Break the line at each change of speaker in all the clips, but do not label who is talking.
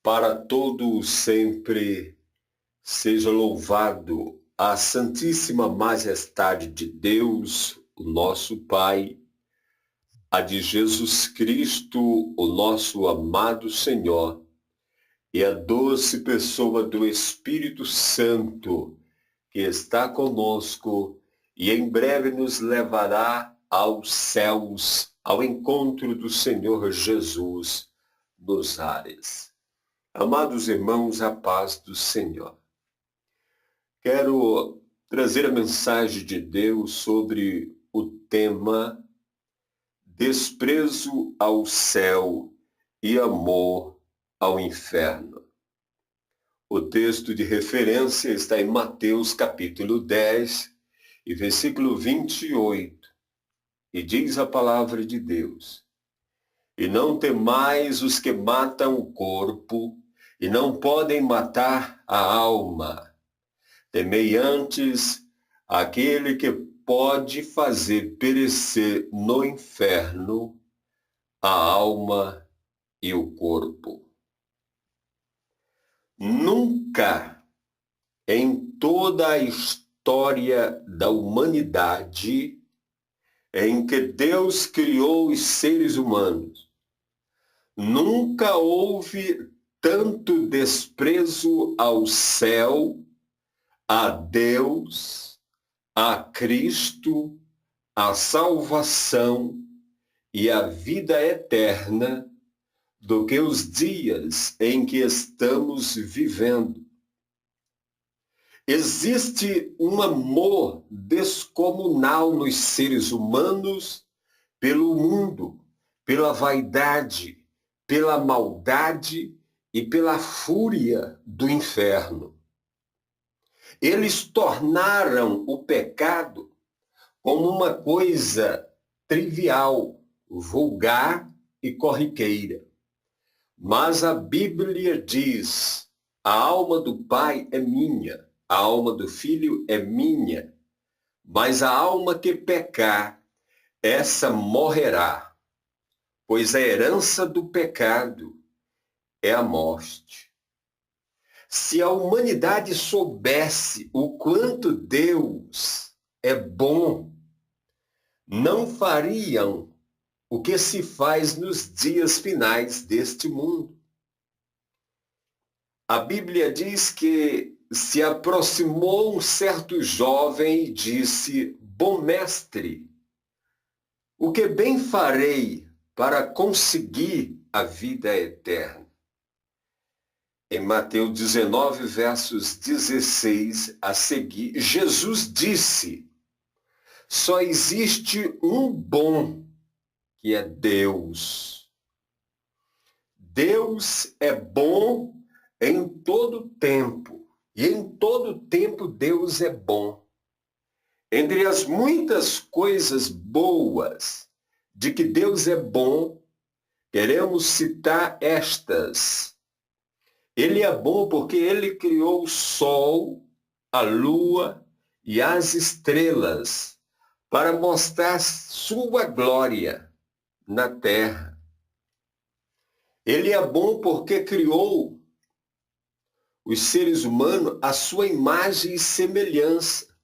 Para todo sempre seja louvado a Santíssima Majestade de Deus, o nosso Pai, a de Jesus Cristo, o nosso amado Senhor, e a doce pessoa do Espírito Santo, que está conosco e em breve nos levará aos céus, ao encontro do Senhor Jesus nos ares. Amados irmãos, a paz do Senhor. Quero trazer a mensagem de Deus sobre o tema desprezo ao céu e amor ao inferno. O texto de referência está em Mateus capítulo 10 e versículo 28, e diz a palavra de Deus: E não temais os que matam o corpo, e não podem matar a alma. Temei antes aquele que pode fazer perecer no inferno a alma e o corpo. Nunca em toda a história da humanidade em que Deus criou os seres humanos, nunca houve tanto desprezo ao céu, a Deus, a Cristo, a salvação e a vida eterna do que os dias em que estamos vivendo. Existe um amor descomunal nos seres humanos pelo mundo, pela vaidade, pela maldade e pela fúria do inferno. Eles tornaram o pecado como uma coisa trivial, vulgar e corriqueira. Mas a Bíblia diz: a alma do Pai é minha, a alma do Filho é minha, mas a alma que pecar, essa morrerá, pois a herança do pecado é a morte. Se a humanidade soubesse o quanto Deus é bom, não fariam o que se faz nos dias finais deste mundo. A Bíblia diz que se aproximou um certo jovem e disse: Bom mestre, o que bem farei para conseguir a vida eterna? Em Mateus 19, versos 16 a seguir, Jesus disse: Só existe um bom, que é Deus. Deus é bom em todo tempo, e em todo tempo Deus é bom. Entre as muitas coisas boas de que Deus é bom, queremos citar estas. Ele é bom porque ele criou o sol, a lua e as estrelas para mostrar sua glória na terra. Ele é bom porque criou os seres humanos à sua imagem e semelhança.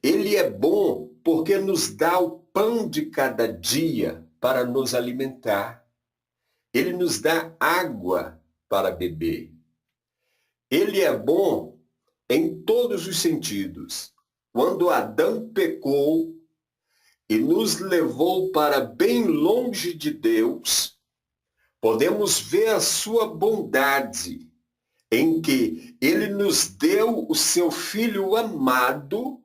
Ele é bom porque nos dá o pão de cada dia para nos alimentar. Ele nos dá água para beber. Ele é bom em todos os sentidos. Quando Adão pecou e nos levou para bem longe de Deus, podemos ver a sua bondade em que ele nos deu o seu Filho amado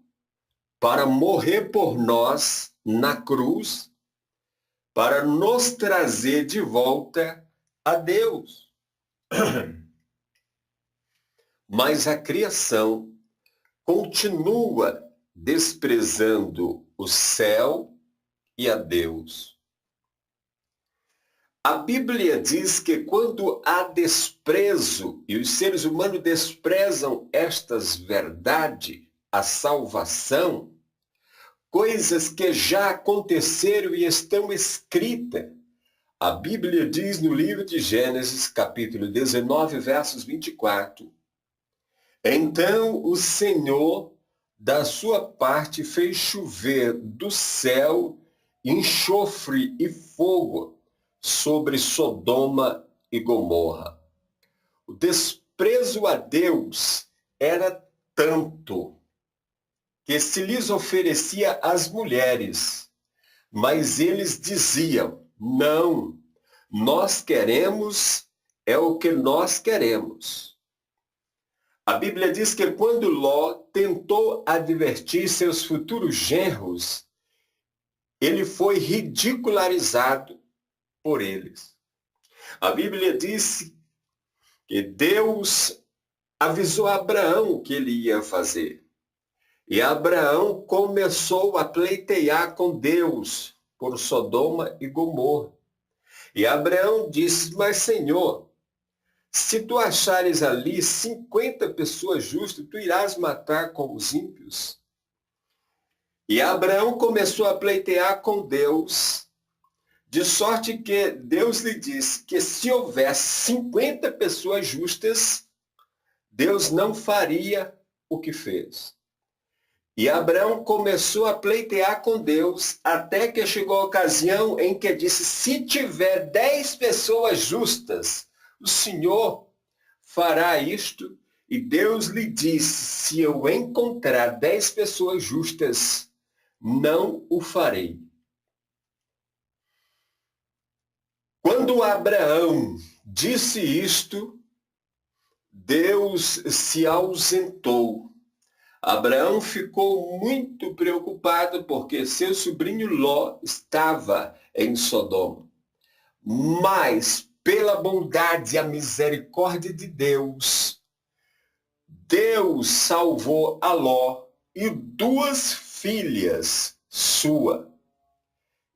para morrer por nós na cruz, para nos trazer de volta a Deus. Mas a criação continua desprezando o céu e a Deus. A Bíblia diz que quando há desprezo e os seres humanos desprezam estas verdades, a salvação, coisas que já aconteceram e estão escritas A Bíblia diz no livro de Gênesis, capítulo 19, versos 24. Então o Senhor, da sua parte, fez chover do céu enxofre e fogo sobre Sodoma e Gomorra. O desprezo a Deus era tanto que se lhes oferecia às mulheres, mas eles diziam: não, nós queremos é o que nós queremos. A Bíblia diz que quando Ló tentou advertir seus futuros genros, ele foi ridicularizado por eles. A Bíblia disse que Deus avisou a Abraão o que ele ia fazer. E Abraão começou a pleitear com Deus por Sodoma e Gomorra. E Abraão disse: mas Senhor, se tu achares ali 50 pessoas justas, tu irás matar com os ímpios? E Abraão começou a pleitear com Deus, de sorte que Deus lhe disse que se houvesse 50 pessoas justas, Deus não faria o que fez. E Abraão começou a pleitear com Deus, até que chegou a ocasião em que disse: se tiver 10 pessoas justas, o Senhor fará isto. E Deus lhe disse: se eu encontrar 10 pessoas justas, não o farei. Quando Abraão disse isto, Deus se ausentou. Abraão ficou muito preocupado porque seu sobrinho Ló estava em Sodoma. Mas, pela bondade e a misericórdia de Deus, Deus salvou a Ló e 2 filhas suas.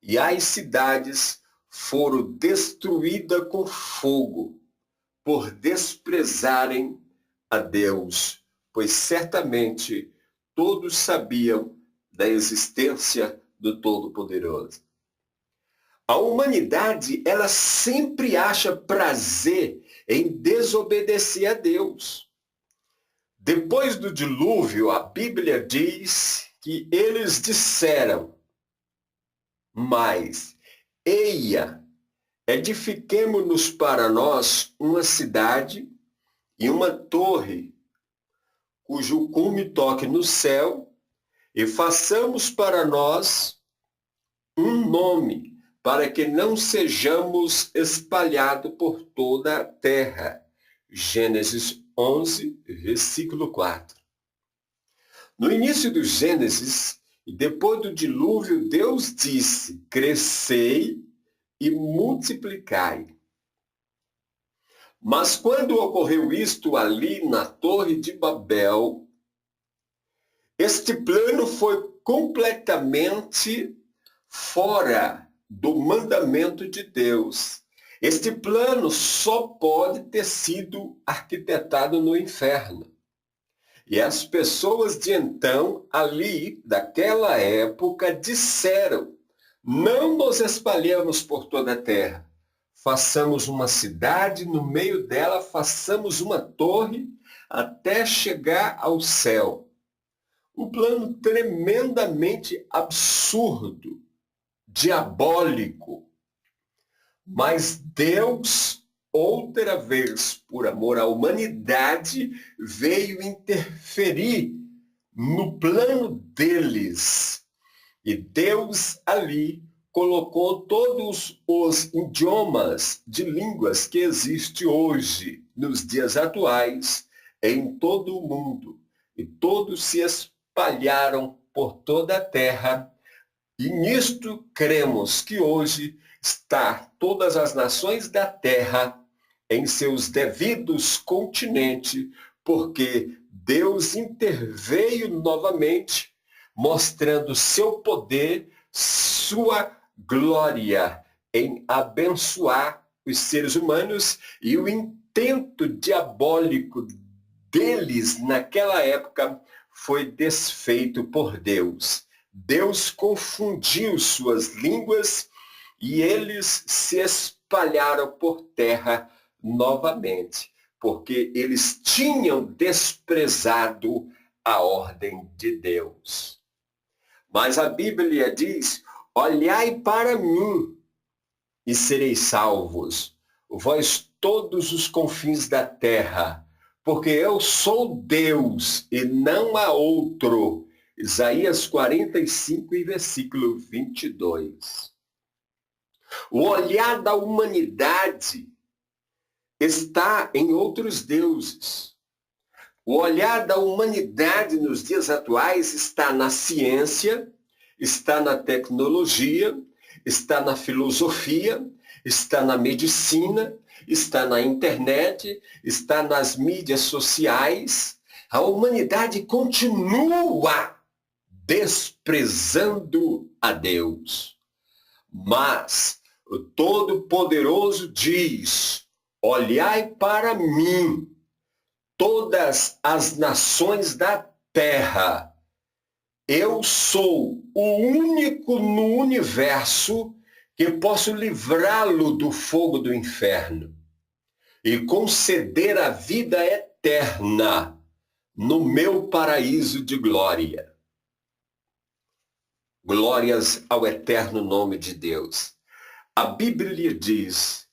E as cidades foram destruídas com fogo por desprezarem a Deus, pois certamente todos sabiam da existência do Todo-Poderoso. A humanidade, ela sempre acha prazer em desobedecer a Deus. Depois do dilúvio, a Bíblia diz que eles disseram: mas, eia, edifiquemo-nos para nós uma cidade e uma torre, cujo cume toque no céu, e façamos para nós um nome, para que não sejamos espalhados por toda a terra. Gênesis 11, versículo 4. No início do Gênesis, e depois do dilúvio, Deus disse: crescei e multiplicai. Mas quando ocorreu isto ali na Torre de Babel, este plano foi completamente fora do mandamento de Deus. Este plano só pode ter sido arquitetado no inferno. E as pessoas de então, ali, daquela época, disseram: não nos espalhemos por toda a terra. Façamos uma cidade, no meio dela façamos uma torre até chegar ao céu. Um plano tremendamente absurdo, diabólico. Mas Deus, outra vez, por amor à humanidade, veio interferir no plano deles. E Deus ali colocou todos os idiomas de línguas que existem hoje, nos dias atuais, em todo o mundo. E todos se espalharam por toda a terra. E nisto cremos que hoje está todas as nações da terra em seus devidos continentes, porque Deus interveio novamente, mostrando seu poder, sua glória em abençoar os seres humanos, e o intento diabólico deles naquela época foi desfeito por Deus. Deus confundiu suas línguas e eles se espalharam por terra novamente, porque eles tinham desprezado a ordem de Deus. Mas a Bíblia diz: olhai para mim e sereis salvos, vós todos os confins da terra, porque eu sou Deus e não há outro. Isaías 45 e versículo 22. O olhar da humanidade está em outros deuses. O olhar da humanidade nos dias atuais está na ciência, está na tecnologia, está na filosofia, está na medicina, está na internet, está nas mídias sociais. A humanidade continua desprezando a Deus. Mas o Todo-Poderoso diz: olhai para mim, todas as nações da terra. Eu sou o único no universo que posso livrá-lo do fogo do inferno e conceder a vida eterna no meu paraíso de glória. Glórias ao eterno nome de Deus. A Bíblia diz: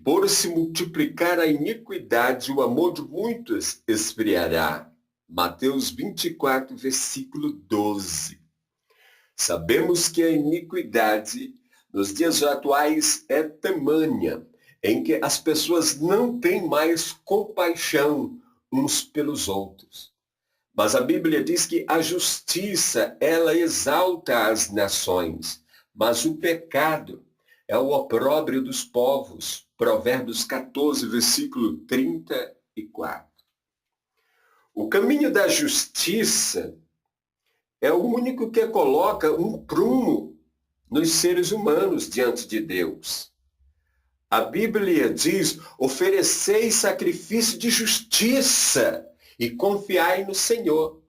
por se multiplicar a iniquidade, o amor de muitos esfriará. Mateus 24, versículo 12. Sabemos que a iniquidade nos dias atuais é tamanha, em que as pessoas não têm mais compaixão uns pelos outros. Mas a Bíblia diz que a justiça, ela exalta as nações, mas o pecado é o opróbrio dos povos. Provérbios 14, versículo 34. O caminho da justiça é o único que coloca um prumo nos seres humanos diante de Deus. A Bíblia diz: ofereceis sacrifício de justiça e confiai no Senhor.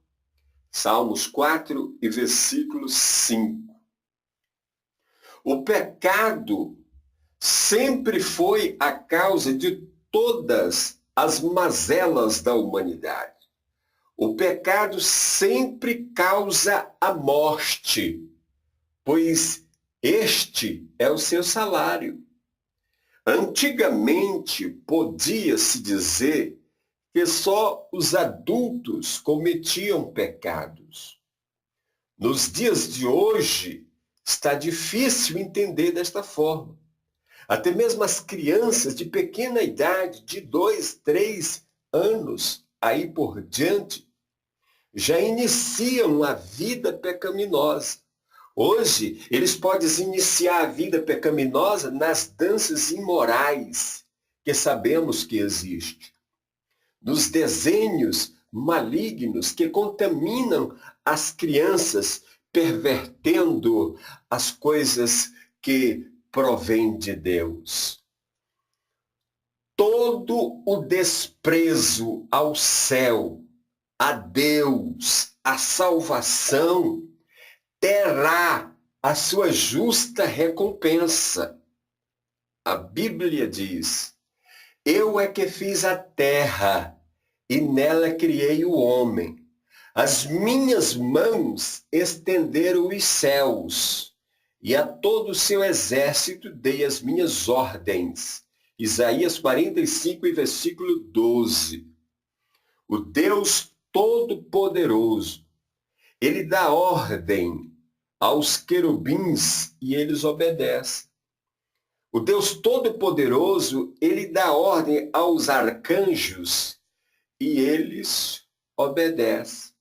Salmos 4 e versículo 5. O pecado sempre foi a causa de todas as mazelas da humanidade. O pecado sempre causa a morte, pois este é o seu salário. Antigamente, podia-se dizer que só os adultos cometiam pecados. Nos dias de hoje, está difícil entender desta forma. Até mesmo as crianças de pequena idade, de 2, 3 anos, aí por diante, já iniciam a vida pecaminosa. Hoje, eles podem iniciar a vida pecaminosa nas danças imorais, que sabemos que existe. Nos desenhos malignos que contaminam as crianças, pervertendo as coisas que provém de Deus. Todo o desprezo ao céu, a Deus, a salvação, terá a sua justa recompensa. A Bíblia diz: eu é que fiz a terra e nela criei o homem. As minhas mãos estenderam os céus, e a todo o seu exército dei as minhas ordens. Isaías 45, versículo 12. O Deus Todo-Poderoso, ele dá ordem aos querubins e eles obedecem. O Deus Todo-Poderoso, ele dá ordem aos arcanjos e eles obedecem.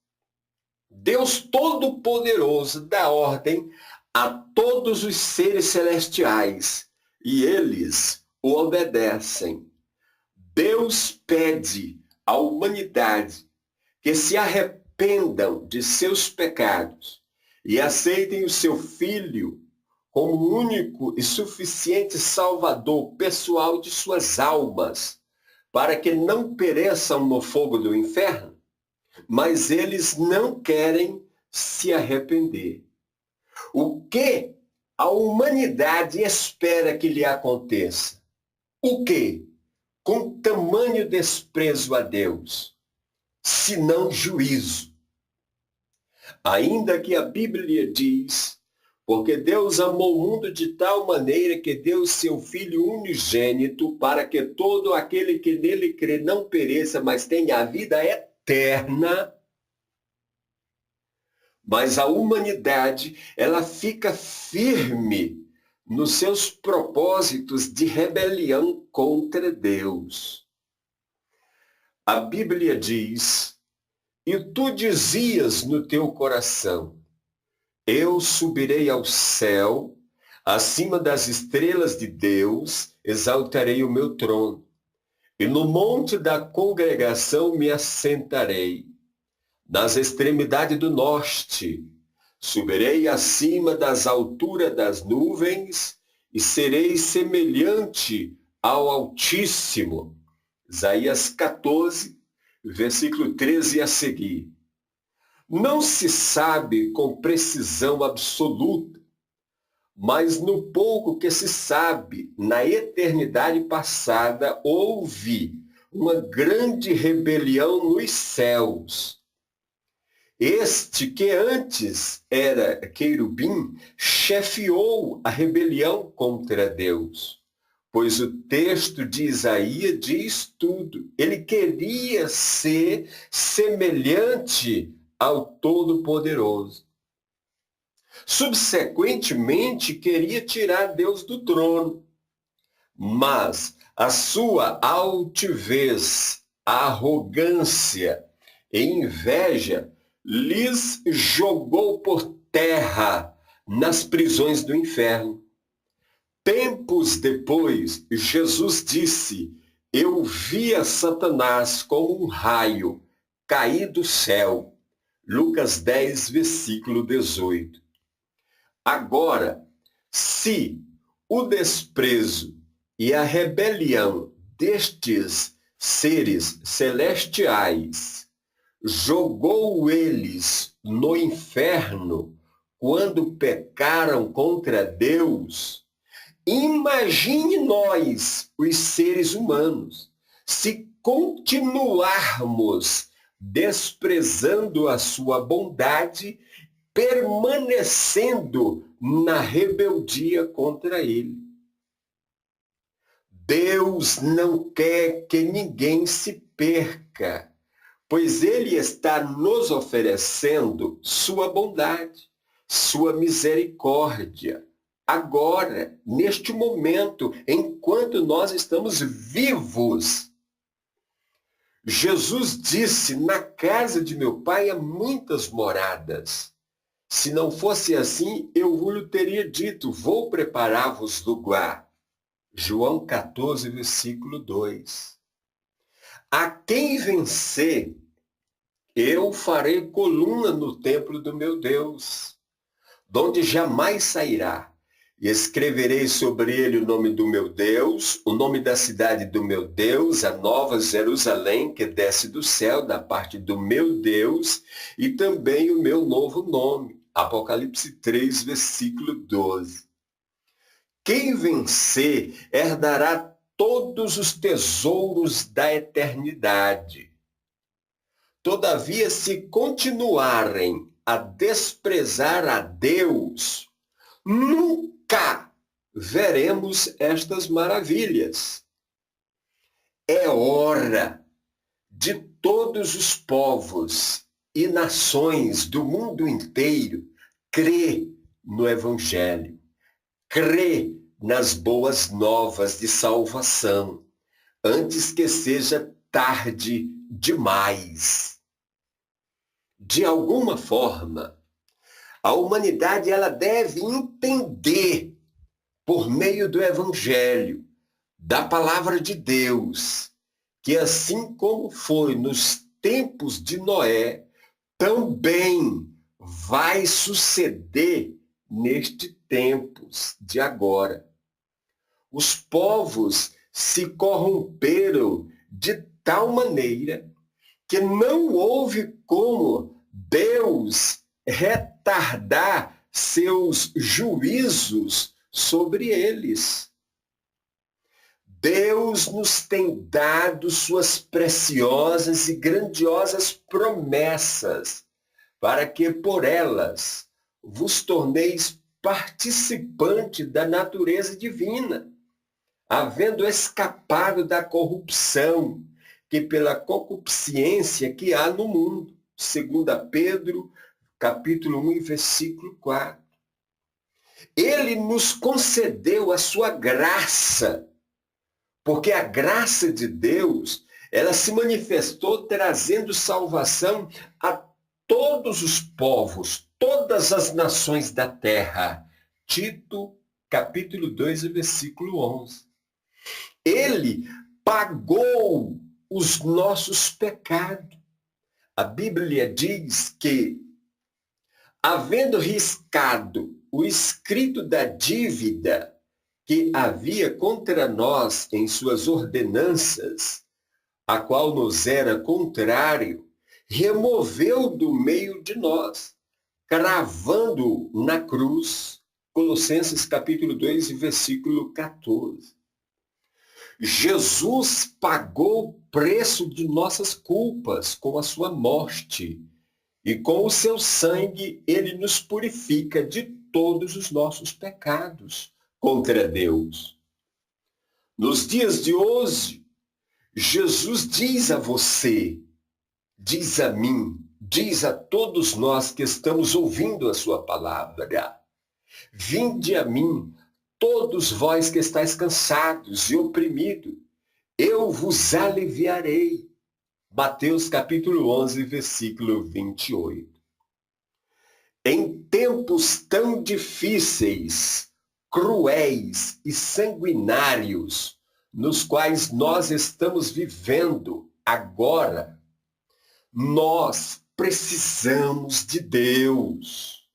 Deus Todo-Poderoso dá ordem a todos os seres celestiais e eles o obedecem. Deus pede à humanidade que se arrependam de seus pecados e aceitem o seu Filho como único e suficiente Salvador pessoal de suas almas, para que não pereçam no fogo do inferno, mas eles não querem se arrepender. O que a humanidade espera que lhe aconteça? O quê? Com tamanho desprezo a Deus, se não juízo. Ainda que a Bíblia diz, porque Deus amou o mundo de tal maneira que deu seu Filho unigênito para que todo aquele que nele crê não pereça, mas tenha a vida eterna. Mas a humanidade, ela fica firme nos seus propósitos de rebelião contra Deus. A Bíblia diz, e tu dizias no teu coração, eu subirei ao céu, acima das estrelas de Deus, exaltarei o meu trono, e no monte da congregação me assentarei. Nas extremidades do norte, subirei acima das alturas das nuvens e serei semelhante ao Altíssimo. Isaías 14, versículo 13 a seguir. Não se sabe com precisão absoluta, mas no pouco que se sabe, na eternidade passada, houve uma grande rebelião nos céus. Este que antes era querubim, chefiou a rebelião contra Deus, pois o texto de Isaías diz tudo. Ele queria ser semelhante ao Todo-Poderoso. Subsequentemente, queria tirar Deus do trono, mas a sua altivez, arrogância e inveja lhes jogou por terra nas prisões do inferno. Tempos depois, Jesus disse, eu via Satanás como um raio cair do céu. Lucas 10, versículo 18. Agora, se o desprezo e a rebelião destes seres celestiais jogou eles no inferno quando pecaram contra Deus, imagine nós, os seres humanos, se continuarmos desprezando a sua bondade, permanecendo na rebeldia contra ele. Deus não quer que ninguém se perca, pois ele está nos oferecendo sua bondade, sua misericórdia. Agora, neste momento, enquanto nós estamos vivos. Jesus disse, na casa de meu pai há muitas moradas. Se não fosse assim, eu vos teria dito, vou preparar-vos lugar. João 14, versículo 2. A quem vencer, eu farei coluna no templo do meu Deus, donde jamais sairá. E escreverei sobre ele o nome do meu Deus, o nome da cidade do meu Deus, a nova Jerusalém, que desce do céu, da parte do meu Deus, e também o meu novo nome. Apocalipse 3, versículo 12. Quem vencer herdará todos os tesouros da eternidade. Todavia, se continuarem a desprezar a Deus, nunca veremos estas maravilhas. É hora de todos os povos e nações do mundo inteiro crer no Evangelho, crer nas boas novas de salvação, antes que seja tarde demais. De alguma forma, a humanidade ela deve entender, por meio do Evangelho, da Palavra de Deus, que assim como foi nos tempos de Noé, também vai suceder neste tempos de agora. Os povos se corromperam de tal maneira que não houve como Deus retardar seus juízos sobre eles. Deus nos tem dado suas preciosas e grandiosas promessas, para que por elas vos torneis participante da natureza divina, havendo escapado da corrupção que pela concupiscência que há no mundo. 2 Pedro, capítulo 1, versículo 4. Ele nos concedeu a sua graça, porque a graça de Deus, ela se manifestou trazendo salvação a todos os povos, todas as nações da terra. Tito, capítulo 2, versículo 11. Ele pagou os nossos pecados. A Bíblia diz que, havendo riscado o escrito da dívida que havia contra nós em suas ordenanças, a qual nos era contrário, removeu do meio de nós, cravando na cruz. Colossenses capítulo 2, versículo 14. Jesus pagou o preço de nossas culpas com a sua morte, e com o seu sangue ele nos purifica de todos os nossos pecados contra Deus. Nos dias de hoje, Jesus diz a você, diz a mim, diz a todos nós que estamos ouvindo a sua palavra: vinde a mim, todos vós que estáis cansados e oprimidos, eu vos aliviarei. Mateus capítulo 11, versículo 28. Em tempos tão difíceis, cruéis e sanguinários, nos quais nós estamos vivendo agora, nós precisamos de Deus.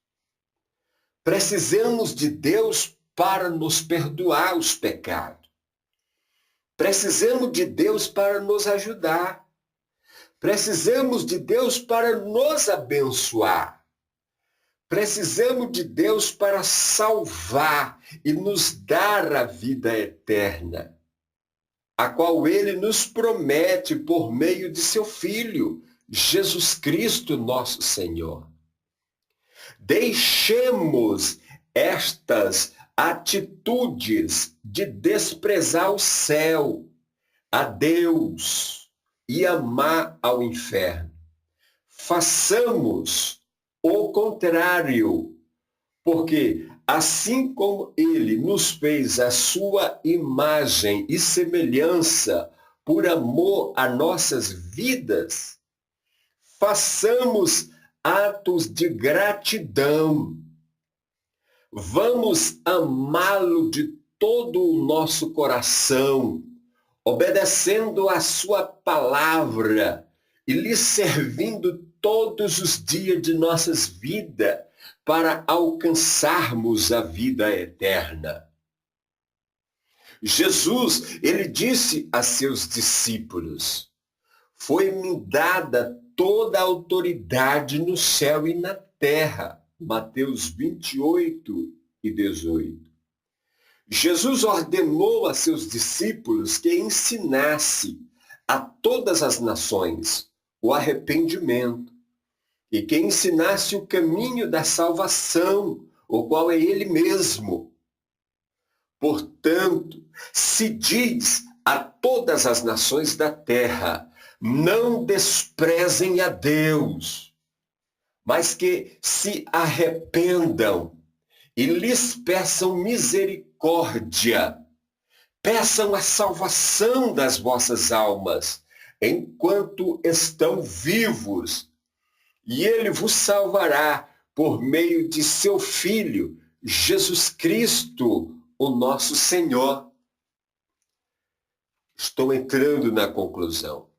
Precisamos de Deus para nos perdoar os pecados. Precisamos de Deus para nos ajudar. Precisamos de Deus para nos abençoar. Precisamos de Deus para salvar e nos dar a vida eterna, a qual Ele nos promete por meio de seu Filho, Jesus Cristo, nosso Senhor. Deixemos estas atitudes de desprezar o céu, a Deus e amar ao inferno. Façamos o contrário, porque assim como ele nos fez a sua imagem e semelhança por amor a nossas vidas, façamos atos de gratidão. Vamos amá-lo de todo o nosso coração, obedecendo a sua palavra e lhe servindo todos os dias de nossas vidas para alcançarmos a vida eterna. Jesus, ele disse a seus discípulos: foi-me dada toda a autoridade no céu e na terra. Mateus 28 e 18. Jesus ordenou a seus discípulos que ensinasse a todas as nações o arrependimento e que ensinasse o caminho da salvação, o qual é ele mesmo. Portanto, se diz a todas as nações da terra: não desprezem a Deus, mas que se arrependam e lhes peçam misericórdia, peçam a salvação das vossas almas, enquanto estão vivos, e ele vos salvará por meio de seu Filho, Jesus Cristo, o nosso Senhor. Estou entrando na conclusão.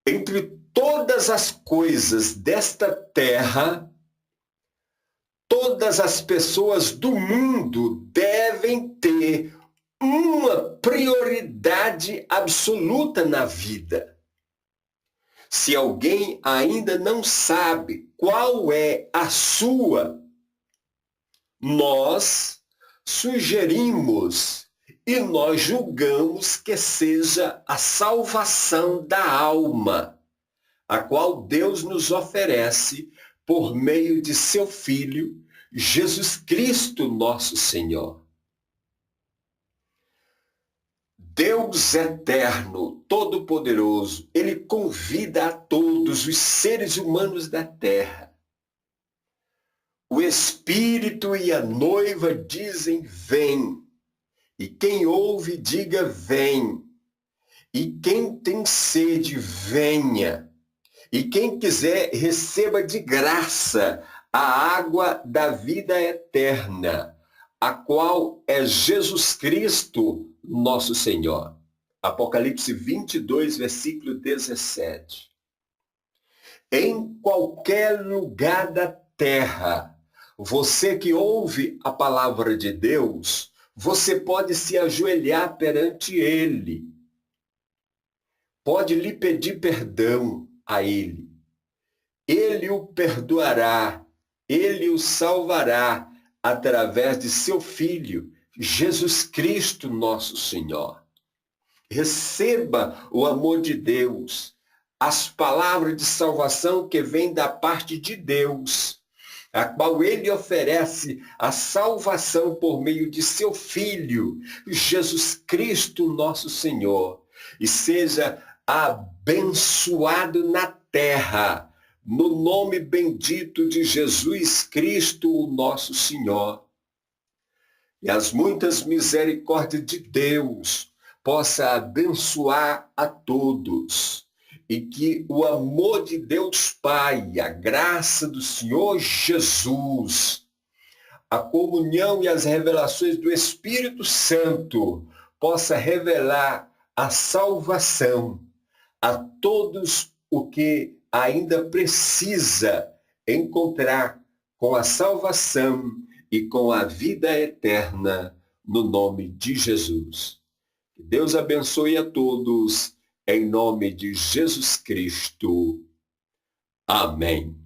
Entre todas as coisas desta terra, todas as pessoas do mundo devem ter uma prioridade absoluta na vida. Se alguém ainda não sabe qual é a sua, nós sugerimos e nós julgamos que seja a salvação da alma, a qual Deus nos oferece por meio de seu Filho, Jesus Cristo, nosso Senhor. Deus eterno, todo-poderoso, ele convida a todos os seres humanos da terra. O Espírito e a noiva dizem: vem. E quem ouve, diga: vem. E quem tem sede, venha. E quem quiser, receba de graça a água da vida eterna, a qual é Jesus Cristo, nosso Senhor. Apocalipse 22, versículo 17. Em qualquer lugar da terra, você que ouve a palavra de Deus, você pode se ajoelhar perante Ele. Pode lhe pedir perdão a Ele. Ele o perdoará, Ele o salvará através de seu Filho, Jesus Cristo, nosso Senhor. Receba o amor de Deus, as palavras de salvação que vêm da parte de Deus, a qual Ele oferece a salvação por meio de seu Filho, Jesus Cristo, nosso Senhor. E seja abençoado na terra, no nome bendito de Jesus Cristo, o nosso Senhor. E as muitas misericórdias de Deus possa abençoar a todos. E que o amor de Deus Pai, a graça do Senhor Jesus, a comunhão e as revelações do Espírito Santo possa revelar a salvação a todos o que ainda precisa encontrar com a salvação e com a vida eterna no nome de Jesus. Que Deus abençoe a todos em nome de Jesus Cristo. Amém.